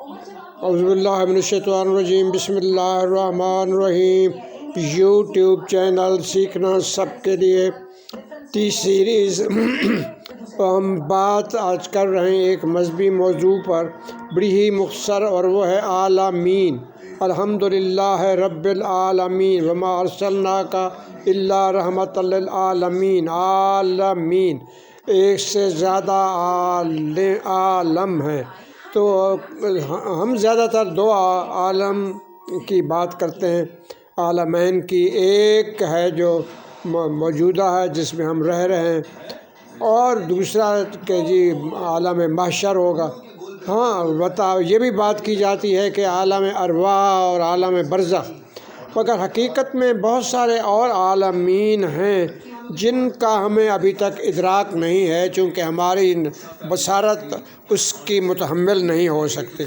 اعوذ باللہ من الشیطان الرجیم، بسم اللہ الرحمن الرحیم۔ یوٹیوب چینل سیکھنا سب کے لیے ٹی سیریز ہم بات آج کر رہے ہیں ایک مذہبی موضوع پر، بڑی ہی مختصر، اور وہ ہے عالمین۔ الحمدللہ رب العالمین وما ارسلناک الا رحمۃ للعالمین۔ عالمین ایک سے زیادہ عالم ہیں، تو ہم زیادہ تر دو عالم کی بات کرتے ہیں۔ عالمین کی ایک ہے جو موجودہ ہے جس میں ہم رہ رہے ہیں، اور دوسرا کہ جی عالم محشر ہوگا۔ ہاں البتہ یہ بھی بات کی جاتی ہے کہ عالم ارواح اور عالم برزخ، مگر حقیقت میں بہت سارے اور عالمین ہیں جن کا ہمیں ابھی تک ادراک نہیں ہے، چونکہ ہماری بصارت اس کی متحمل نہیں ہو سکتی۔